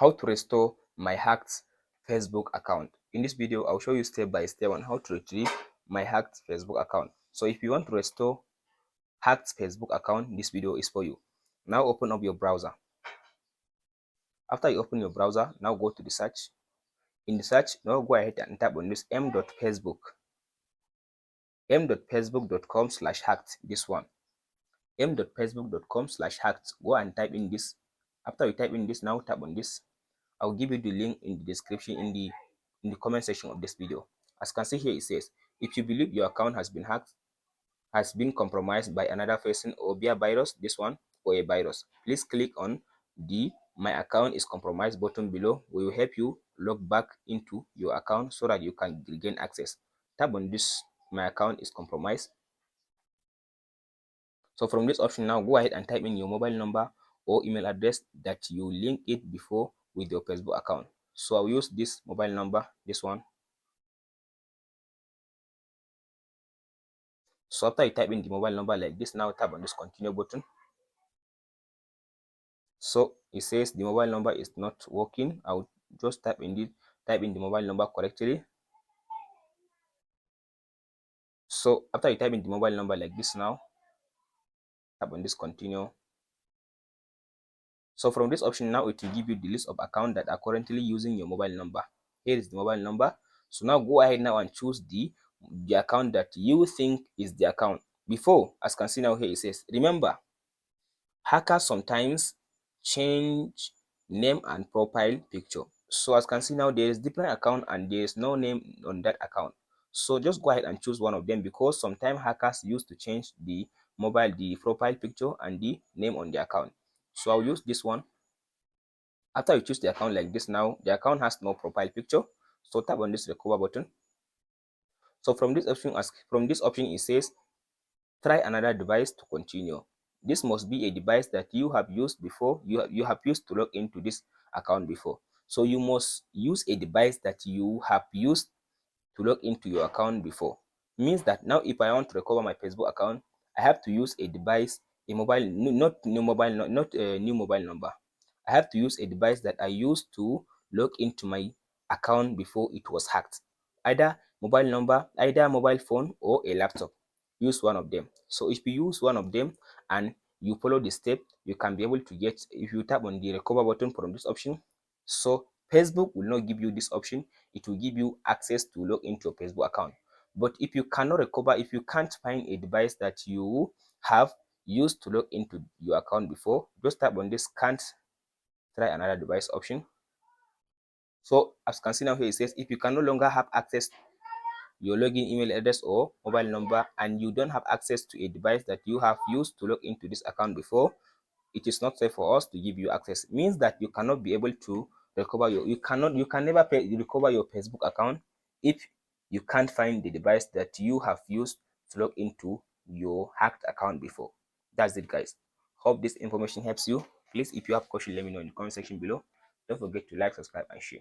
how to restore my hacked Facebook account. In this video, I'll show you step by step on how to retrieve my hacked Facebook account. So if you want to restore hacked Facebook account, this video is for you. Now open up your browser. After you open your browser, now go to the search. In the search, now go ahead and type on this m.facebook. m.facebook.com/hacked, this one. m.facebook.com/hacked. Go and type in this. After you type in this, now tap on this. I'll give you the link in the description in the comment section of this video. As you can see here, it says, if you believe your account has been hacked, has been compromised by another person or via virus, this one, or a virus, please click on the my account is compromised button below. We will help you log back into your account so that you can regain access. Tap on this my account is compromised. So from this option, now go ahead and type in your mobile number or email address that you link it before with your Facebook account. So I'll use this mobile number, this one. So after you type in the mobile number like this, now tap on this continue button. So it says the mobile number is not working. I'll just type in the mobile number correctly. So after you type in the mobile number like this, now tap on this continue. So from this option, now it will give you the list of accounts that are currently using your mobile number. Here is the mobile number. So now go ahead now and choose the account that you think is the account. Before, as you can see now here, it says, remember, hackers sometimes change name and profile picture. So as you can see now, there is different account and there is no name on that account. So just go ahead and choose one of them, because sometimes hackers used to change the profile picture and the name on the account. So I'll use this one. After you choose the account like this, now the account has no profile picture. So tap on this recover button. So from this option, it says try another device to continue. This must be a device that you have used before. You have used to log into this account before. So you must use a device that you have used to log into your account before. Means that now if I want to recover my Facebook account, I have to use a device, not a new mobile number. I have to use a device that I used to log into my account before it was hacked. Either mobile phone or a laptop. Use one of them. So if you use one of them and you follow the step, you can be able to get, if you tap on the recover button from this option. So Facebook will not give you this option. It will give you access to log into your Facebook account. But if you cannot recover, if you can't find a device that you have used to log into your account before, just tap on this can't try another device option. So as you can see now here, it says if you can no longer have access to your login email address or mobile number, and you don't have access to a device that you have used to log into this account before, it is not safe for us to give you access. It means that you cannot be able to recover you can never recover your Facebook account if you can't find the device that you have used to log into your hacked account before. That's it, guys. Hope this information helps you. Please, if you have question, let me know in the comment section below. Don't forget to like, subscribe, and share.